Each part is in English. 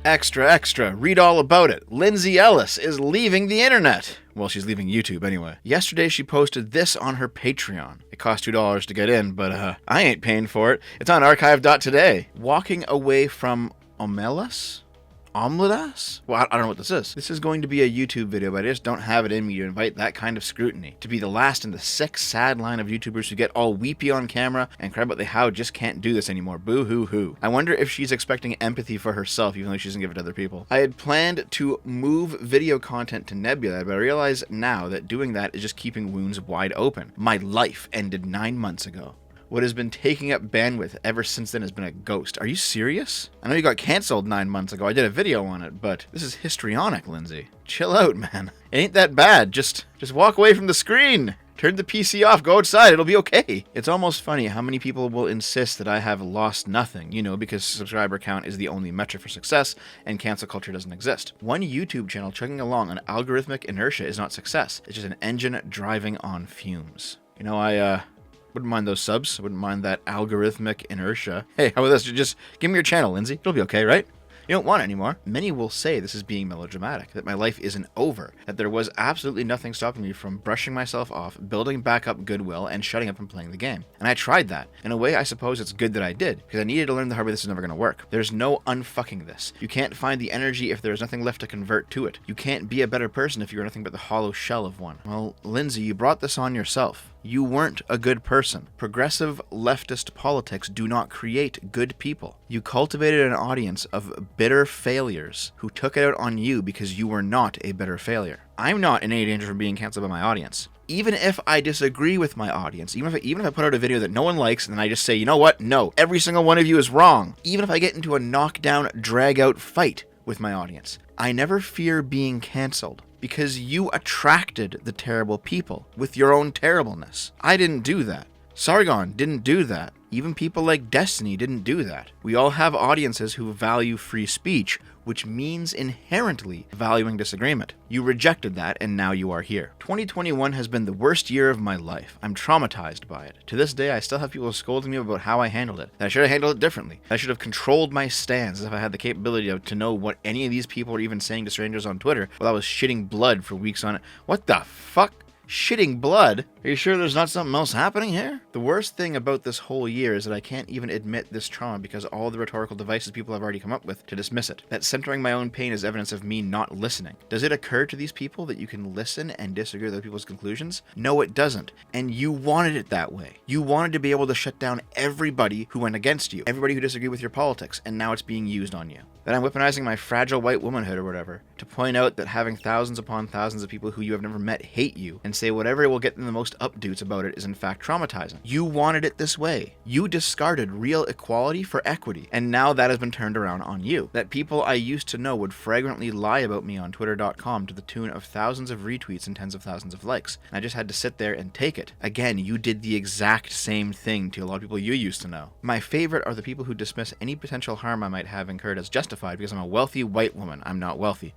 Extra, extra, read all about it. Lindsay Ellis is leaving the internet. Well, she's leaving YouTube anyway. Yesterday, she posted this on her Patreon. It cost $2 to get in, but I ain't paying for it. It's on archive.today. Walking away from Omelas? Omladas? Well, I don't know what this is. This is going to be a YouTube video, but I just don't have it in me to invite that kind of scrutiny. To be the last in the sick, sad line of YouTubers who get all weepy on camera and cry about the how just can't do this anymore. Boo-hoo-hoo. I wonder if she's expecting empathy for herself, even though she doesn't give it to other people. I had planned to move video content to Nebula, but I realize now that doing that is just keeping wounds wide open. My life ended 9 months ago. What has been taking up bandwidth ever since then has been a ghost. Are you serious? I know you got canceled 9 months ago. I did a video on it, but this is histrionic, Lindsay. Chill out, man. It ain't that bad. Just walk away from the screen. Turn the PC off, go outside, it'll be okay. It's almost funny how many people will insist that I have lost nothing, because subscriber count is the only metric for success, and cancel culture doesn't exist. One YouTube channel chugging along on algorithmic inertia is not success. It's just an engine driving on fumes. I wouldn't mind those subs. I wouldn't mind that algorithmic inertia. Hey, how about this? Just give me your channel, Lindsay. It'll be okay, right? You don't want it anymore. Many will say this is being melodramatic, that my life isn't over, that there was absolutely nothing stopping me from brushing myself off, building back up goodwill, and shutting up and playing the game. And I tried that. In a way, I suppose it's good that I did, because I needed to learn the hard way this is never going to work. There's no unfucking this. You can't find the energy if there's nothing left to convert to it. You can't be a better person if you're nothing but the hollow shell of one. Well, Lindsay, you brought this on yourself. You weren't a good person. Progressive leftist politics do not create good people. You cultivated an audience of bitter failures who took it out on you because you were not a bitter failure. I'm not in any danger from being canceled by my audience. Even if I disagree with my audience, even if I put out a video that no one likes and then I just say, you know what? No, every single one of you is wrong. Even if I get into a knockdown, drag-out fight with my audience, I never fear being canceled. Because you attracted the terrible people with your own terribleness. I didn't do that. Sargon didn't do that. Even people like Destiny didn't do that. We all have audiences who value free speech, which means inherently valuing disagreement. You rejected that, and now you are here. 2021 has been the worst year of my life. I'm traumatized by it. To this day, I still have people scolding me about how I handled it. That I should have handled it differently. I should have controlled my stance as if I had the capability to know what any of these people were even saying to strangers on Twitter while I was shitting blood for weeks on it. What the fuck? Shitting blood? Are you sure there's not something else happening here? The worst thing about this whole year is that I can't even admit this trauma because all the rhetorical devices people have already come up with to dismiss it. That centering my own pain is evidence of me not listening. Does it occur to these people that you can listen and disagree with other people's conclusions? No, it doesn't. And you wanted it that way. You wanted to be able to shut down everybody who went against you, everybody who disagreed with your politics, and now it's being used on you. That I'm weaponizing my fragile white womanhood or whatever to point out that having thousands upon thousands of people who you have never met hate you and say whatever will get them the most updates about it is in fact traumatizing. You wanted it this way. You discarded real equality for equity, and now that has been turned around on you. That people I used to know would flagrantly lie about me on twitter.com to the tune of thousands of retweets and tens of thousands of likes. And I just had to sit there and take it. Again, you did the exact same thing to a lot of people you used to know. My favorite are the people who dismiss any potential harm I might have incurred as justified because I'm a wealthy white woman. I'm not wealthy.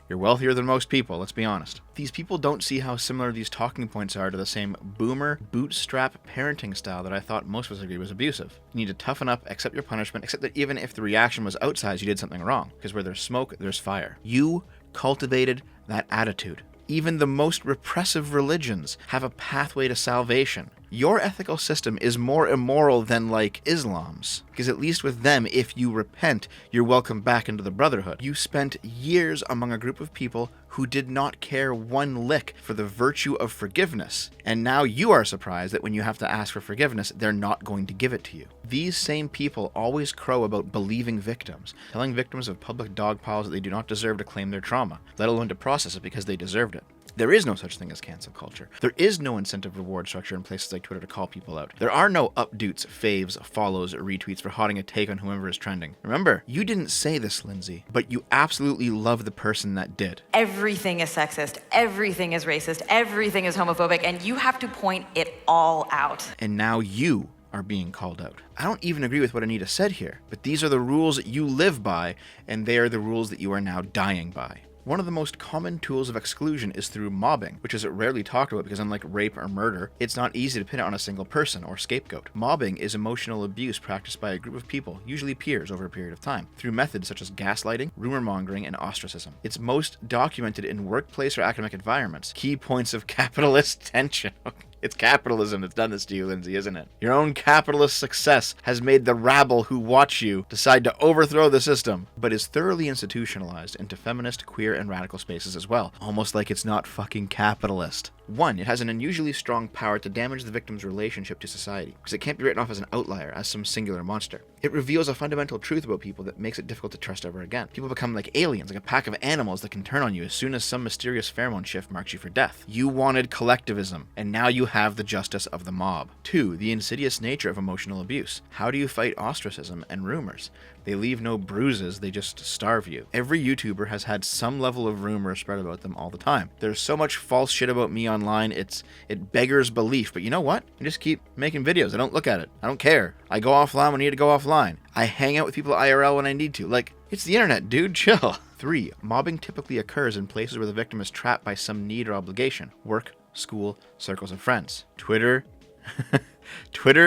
You're wealthier than most people, let's be honest. These people don't see how similar these talking points are to the same boomer, bootstrap parenting style that I thought most of us agreed was abusive. You need to toughen up, accept your punishment, accept that even if the reaction was outsized, you did something wrong. Because where there's smoke, there's fire. You cultivated that attitude. Even the most repressive religions have a pathway to salvation. Your ethical system is more immoral than, Islam's. Because at least with them, if you repent, you're welcome back into the brotherhood. You spent years among a group of people who did not care one lick for the virtue of forgiveness. And now you are surprised that when you have to ask for forgiveness, they're not going to give it to you. These same people always crow about believing victims, telling victims of public dog piles that they do not deserve to claim their trauma, let alone to process it because they deserved it. There is no such thing as cancel culture. There is no incentive reward structure in places like Twitter to call people out. There are no updoots, faves, follows, or retweets for hotting a take on whoever is trending. Remember, you didn't say this, Lindsay, but you absolutely love the person that did. Everything is sexist, everything is racist, everything is homophobic, and you have to point it all out. And now you are being called out. I don't even agree with what Anita said here, but these are the rules that you live by, and they are the rules that you are now dying by. One of the most common tools of exclusion is through mobbing, which is rarely talked about because unlike rape or murder, it's not easy to pin it on a single person or scapegoat. Mobbing is emotional abuse practiced by a group of people, usually peers, over a period of time, through methods such as gaslighting, rumor mongering, and ostracism. It's most documented in workplace or academic environments. Key points of capitalist tension. It's capitalism that's done this to you, Lindsay, isn't it? Your own capitalist success has made the rabble who watch you decide to overthrow the system, but is thoroughly institutionalized into feminist, queer, and radical spaces as well, almost like it's not fucking capitalist. 1. It has an unusually strong power to damage the victim's relationship to society, because it can't be written off as an outlier, as some singular monster. It reveals a fundamental truth about people that makes it difficult to trust ever again. People become like aliens, like a pack of animals that can turn on you as soon as some mysterious pheromone shift marks you for death. You wanted collectivism, and now you have the justice of the mob. 2. The insidious nature of emotional abuse. How do you fight ostracism and rumors? They leave no bruises, they just starve you. Every YouTuber has had some level of rumor spread about them all the time. There's so much false shit about me online, it beggars belief, but you know what? I just keep making videos. I don't look at it. I don't care. I go offline when I need to go offline. I hang out with people IRL when I need to. Like, it's the internet, dude, chill. 3. Mobbing typically occurs in places where the victim is trapped by some need or obligation. Work, school, circles of friends. Twitter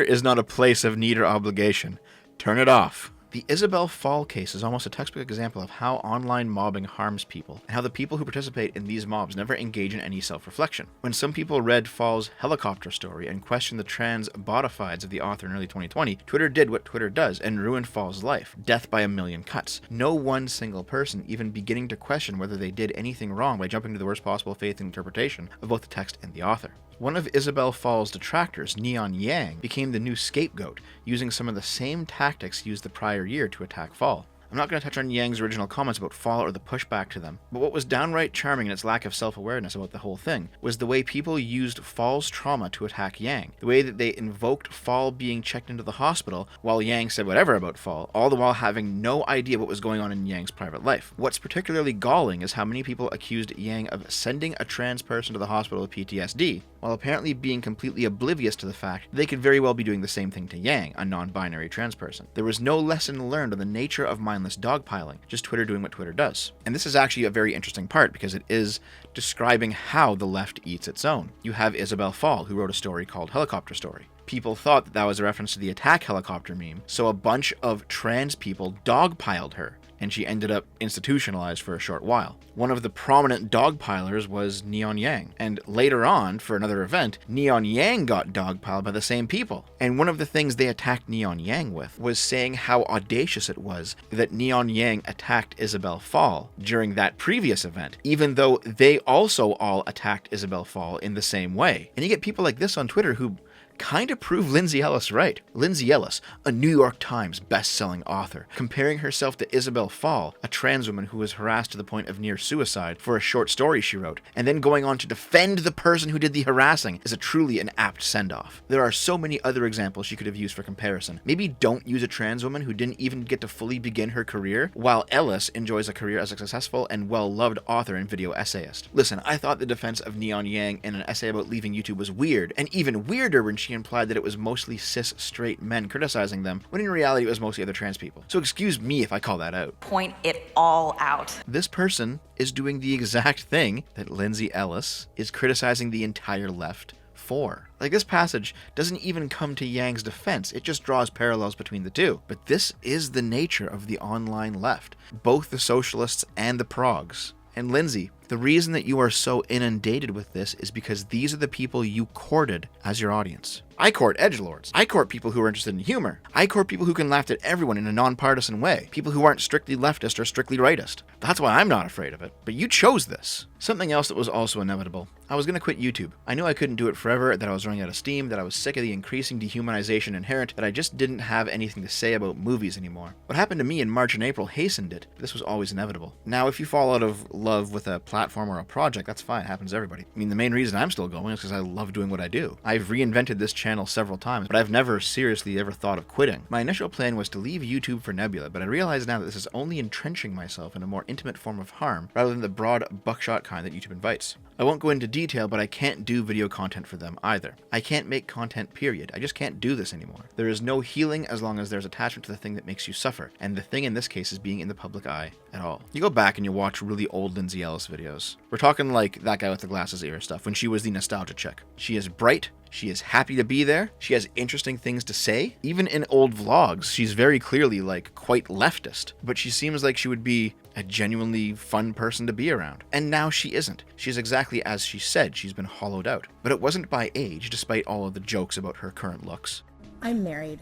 is not a place of need or obligation. Turn it off. The Isabel Fall case is almost a textbook example of how online mobbing harms people, and how the people who participate in these mobs never engage in any self-reflection. When some people read Fall's helicopter story and questioned the trans botifides of the author in early 2020, Twitter did what Twitter does and ruined Fall's life. Death by a million cuts. No one single person even beginning to question whether they did anything wrong by jumping to the worst possible faith and interpretation of both the text and the author. One of Isabel Fall's detractors, Neon Yang, became the new scapegoat, using some of the same tactics used the prior year to attack Fall. I'm not going to touch on Yang's original comments about Fall or the pushback to them, but what was downright charming in its lack of self-awareness about the whole thing was the way people used Fall's trauma to attack Yang. The way that they invoked Fall being checked into the hospital while Yang said whatever about Fall, all the while having no idea what was going on in Yang's private life. What's particularly galling is how many people accused Yang of sending a trans person to the hospital with PTSD, while apparently being completely oblivious to the fact that they could very well be doing the same thing to Yang, a non-binary trans person. There was no lesson learned on the nature of mindless dogpiling, just Twitter doing what Twitter does. And this is actually a very interesting part because it is describing how the left eats its own. You have Isabel Fall, who wrote a story called Helicopter Story. People thought that that was a reference to the attack helicopter meme, so a bunch of trans people dogpiled her, and she ended up institutionalized for a short while. One of the prominent dogpilers was Neon Yang, and later on, for another event, Neon Yang got dogpiled by the same people. And one of the things they attacked Neon Yang with was saying how audacious it was that Neon Yang attacked Isabel Fall during that previous event, even though they also all attacked Isabel Fall in the same way. And you get people like this on Twitter who kind of prove Lindsay Ellis right. Lindsay Ellis, a New York Times best-selling author, comparing herself to Isabel Fall, a trans woman who was harassed to the point of near suicide for a short story she wrote, and then going on to defend the person who did the harassing is truly an apt send-off. There are so many other examples she could have used for comparison. Maybe don't use a trans woman who didn't even get to fully begin her career, while Ellis enjoys a career as a successful and well-loved author and video essayist. Listen, I thought the defense of Neon Yang in an essay about leaving YouTube was weird, and even weirder when she implied that it was mostly cis straight men criticizing them, when in reality it was mostly other trans people. So excuse me if I call that out. Point it all out. This person is doing the exact thing that Lindsay Ellis is criticizing the entire left for. Like, this passage doesn't even come to Yang's defense, it just draws parallels between the two. But this is the nature of the online left, both the socialists and the progs. And Lindsay, the reason that you are so inundated with this is because these are the people you courted as your audience. I court edgelords. I court people who are interested in humor. I court people who can laugh at everyone in a nonpartisan way. People who aren't strictly leftist or strictly rightist. That's why I'm not afraid of it. But you chose this. Something else that was also inevitable. I was going to quit YouTube. I knew I couldn't do it forever, that I was running out of steam, that I was sick of the increasing dehumanization inherent, that I just didn't have anything to say about movies anymore. What happened to me in March and April hastened it, but this was always inevitable. Now, if you fall out of love with a platform or a project, that's fine. It happens to everybody. I mean, the main reason I'm still going is because I love doing what I do. I've reinvented this channel several times, but I've never seriously ever thought of quitting. My initial plan was to leave YouTube for Nebula, but I realize now that this is only entrenching myself in a more intimate form of harm, rather than the broad buckshot kind that YouTube invites. I won't go into detail, but I can't do video content for them either. I can't make content, period. I just can't do this anymore. There is no healing as long as there's attachment to the thing that makes you suffer, and the thing in this case is being in the public eye at all. You go back and you watch really old Lindsay Ellis videos. We're talking like that guy with the glasses era stuff, when she was the nostalgia chick. She is bright. She is happy to be there. She has interesting things to say. Even in old vlogs, she's very clearly like quite leftist, but she seems like she would be a genuinely fun person to be around. And now she isn't. She's exactly as she said, she's been hollowed out. But it wasn't by age, despite all of the jokes about her current looks. I'm married.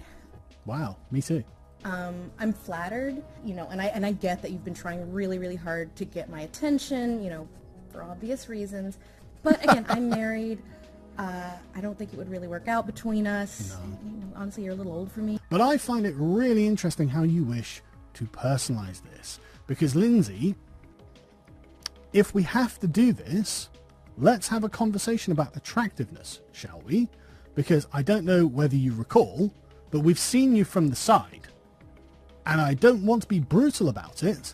Wow, me too. I'm flattered, and I get that you've been trying really, really hard to get my attention, for obvious reasons. But again, I'm married. I don't think it would really work out between us. No. Honestly, you're a little old for me. But I find it really interesting how you wish to personalize this. Because Lindsay, if we have to do this, let's have a conversation about attractiveness, shall we? Because I don't know whether you recall, but we've seen you from the side. And I don't want to be brutal about it,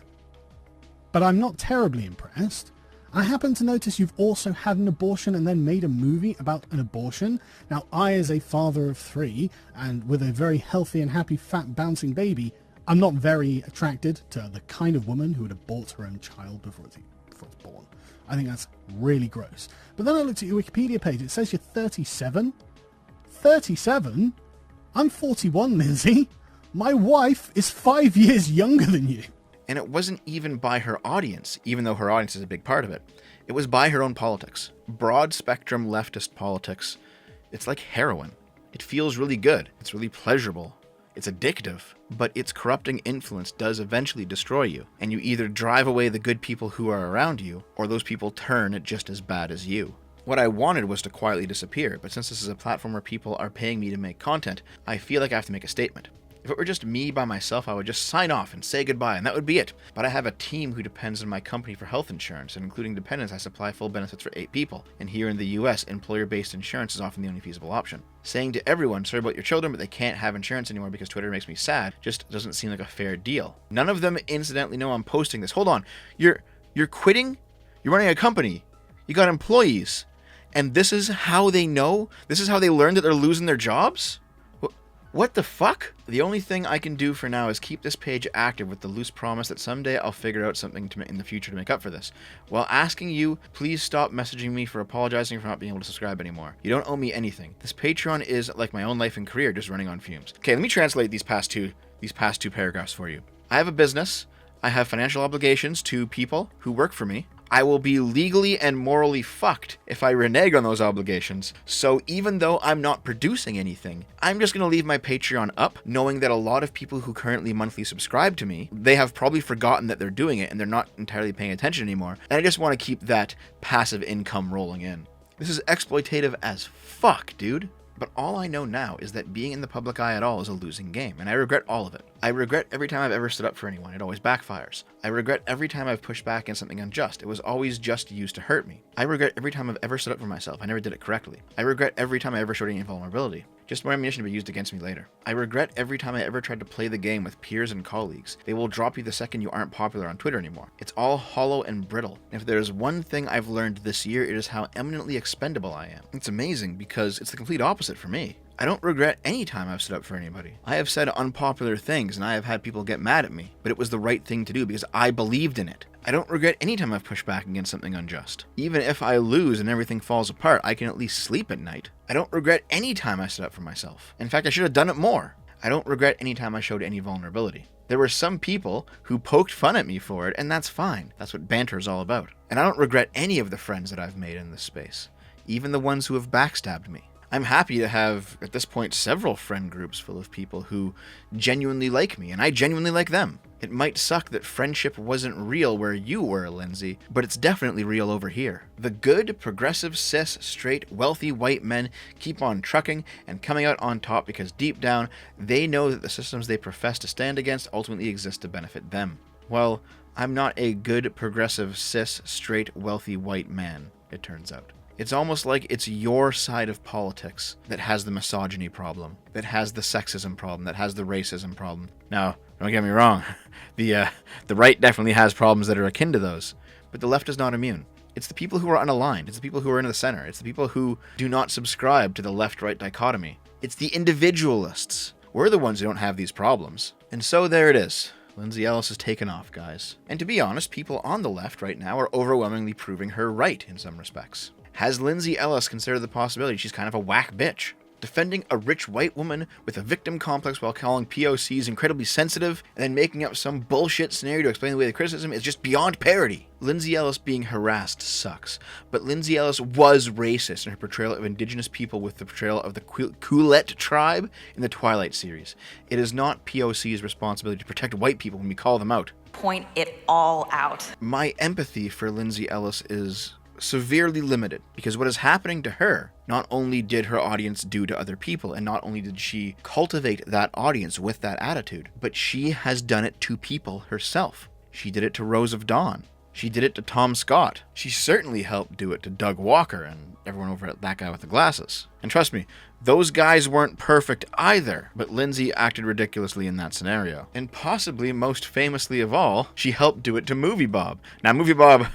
but I'm not terribly impressed. I happen to notice you've also had an abortion and then made a movie about an abortion. Now, I, as a father of 3, and with a very healthy and happy fat bouncing baby, I'm not very attracted to the kind of woman who would abort her own child before it's born. I think that's really gross. But then I looked at your Wikipedia page. It says you're 37. 37? I'm 41, Lindsay. My wife is 5 years younger than you. And it wasn't even by her audience, even though her audience is a big part of it. It was by her own politics. Broad spectrum leftist politics. It's like heroin. It feels really good. It's really pleasurable. It's addictive. But its corrupting influence does eventually destroy you. And you either drive away the good people who are around you, or those people turn just as bad as you. What I wanted was to quietly disappear, but since this is a platform where people are paying me to make content, I feel like I have to make a statement. If it were just me by myself, I would just sign off and say goodbye, and that would be it. But I have a team who depends on my company for health insurance, and including dependents, I supply full benefits for 8 people. And here in the US, employer-based insurance is often the only feasible option. Saying to everyone, sorry about your children, but they can't have insurance anymore because Twitter makes me sad, just doesn't seem like a fair deal. None of them incidentally know I'm posting this. Hold on, you're quitting? You're running a company. You got employees. And this is how they know? This is how they learn that they're losing their jobs? What the fuck? The only thing I can do for now is keep this page active with the loose promise that someday I'll figure out something in the future to make up for this. While asking you, please stop messaging me for apologizing for not being able to subscribe anymore. You don't owe me anything. This Patreon is like my own life and career, just running on fumes. Okay, let me translate these past two paragraphs for you. I have a business. I have financial obligations to people who work for me. I will be legally and morally fucked if I renege on those obligations. So even though I'm not producing anything, I'm just going to leave my Patreon up, knowing that a lot of people who currently monthly subscribe to me, they have probably forgotten that they're doing it and they're not entirely paying attention anymore. And I just want to keep that passive income rolling in. This is exploitative as fuck, dude. But all I know now is that being in the public eye at all is a losing game, and I regret all of it. I regret every time I've ever stood up for anyone. It always backfires. I regret every time I've pushed back against something unjust. It was always just used to hurt me. I regret every time I've ever stood up for myself. I never did it correctly. I regret every time I ever showed any vulnerability. Just more ammunition to be used against me later. I regret every time I ever tried to play the game with peers and colleagues. They will drop you the second you aren't popular on Twitter anymore. It's all hollow and brittle. And if there's one thing I've learned this year, it is how eminently expendable I am. It's amazing because it's the complete opposite for me. I don't regret any time I've stood up for anybody. I have said unpopular things and I have had people get mad at me, but it was the right thing to do because I believed in it. I don't regret any time I've pushed back against something unjust. Even if I lose and everything falls apart, I can at least sleep at night. I don't regret any time I stood up for myself. In fact, I should have done it more. I don't regret any time I showed any vulnerability. There were some people who poked fun at me for it, and that's fine. That's what banter is all about. And I don't regret any of the friends that I've made in this space, even the ones who have backstabbed me. I'm happy to have, at this point, several friend groups full of people who genuinely like me, and I genuinely like them. It might suck that friendship wasn't real where you were, Lindsay, but it's definitely real over here. The good, progressive, cis, straight, wealthy white men keep on trucking and coming out on top because deep down, they know that the systems they profess to stand against ultimately exist to benefit them. Well, I'm not a good, progressive, cis, straight, wealthy white man, it turns out. It's almost like it's your side of politics that has the misogyny problem, that has the sexism problem, that has the racism problem. Now, don't get me wrong, the right definitely has problems that are akin to those, but the left is not immune. It's the people who are unaligned. It's the people who are in the center. It's the people who do not subscribe to the left-right dichotomy. It's the individualists. We're the ones who don't have these problems. And so there it is. Lindsay Ellis has taken off, guys. And to be honest, people on the left right now are overwhelmingly proving her right in some respects. Has Lindsay Ellis considered the possibility she's kind of a whack bitch? Defending a rich white woman with a victim complex while calling POCs incredibly sensitive and then making up some bullshit scenario to explain away the criticism is just beyond parody. Lindsay Ellis being harassed sucks, but Lindsay Ellis was racist in her portrayal of indigenous people with the portrayal of the Coolette tribe in the Twilight series. It is not POC's responsibility to protect white people when we call them out. Point it all out. My empathy for Lindsay Ellis is severely limited because what is happening to her, not only did her audience do to other people, and not only did she cultivate that audience with that attitude, but she has done it to people herself. She did it to Rose of Dawn. She did it to Tom Scott. She certainly helped do it to Doug Walker and everyone over at that guy with the glasses. And trust me, those guys weren't perfect either, but Lindsay acted ridiculously in that scenario. And possibly most famously of all, she helped do it to Movie Bob. Now, Movie Bob,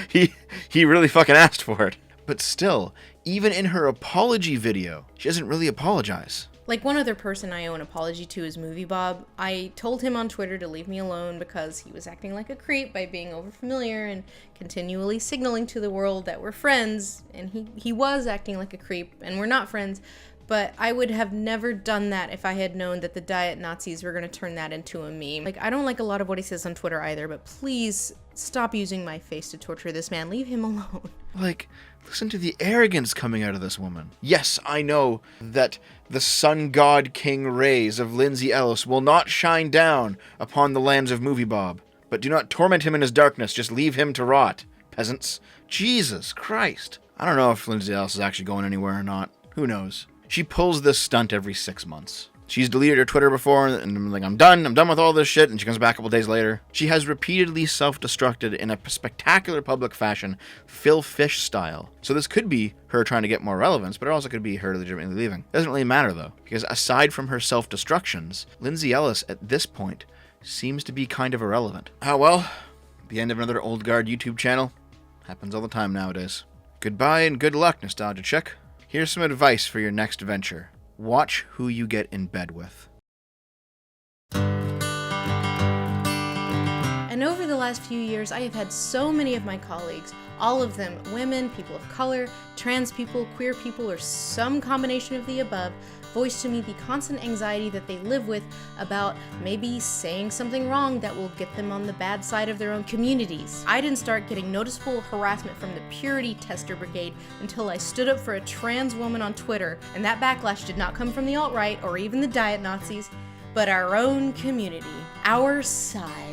he really fucking asked for it. But still, even in her apology video, she doesn't really apologize. Like, one other person I owe an apology to is Movie Bob. I told him on Twitter to leave me alone because he was acting like a creep by being overfamiliar and continually signaling to the world that we're friends, and he was acting like a creep, and we're not friends. But I would have never done that if I had known that the diet Nazis were going to turn that into a meme. Like, I don't like a lot of what he says on Twitter either, but please stop using my face to torture this man. Leave him alone. Like, listen to the arrogance coming out of this woman. Yes, I know that the sun god king rays of Lindsay Ellis will not shine down upon the lands of Movie Bob, but do not torment him in his darkness. Just leave him to rot, peasants. Jesus Christ. I don't know if Lindsay Ellis is actually going anywhere or not. Who knows? She pulls this stunt every 6 months. She's deleted her Twitter before, and I'm like, I'm done with all this shit, and she comes back a couple days later. She has repeatedly self-destructed in a spectacular public fashion, Phil Fish style. So this could be her trying to get more relevance, but it also could be her legitimately leaving. It doesn't really matter, though, because aside from her self-destructions, Lindsay Ellis, at this point, seems to be kind of irrelevant. Ah, well, the end of another old guard YouTube channel. Happens all the time nowadays. Goodbye and good luck, Nostalgia Chick. Here's some advice for your next venture. Watch who you get in bed with. And over the last few years, I have had so many of my colleagues, all of them women, people of color, trans people, queer people, or some combination of the above, voice to me the constant anxiety that they live with about maybe saying something wrong that will get them on the bad side of their own communities. I didn't start getting noticeable harassment from the purity tester brigade until I stood up for a trans woman on Twitter, and that backlash did not come from the alt-right or even the diet Nazis, but our own community, our side.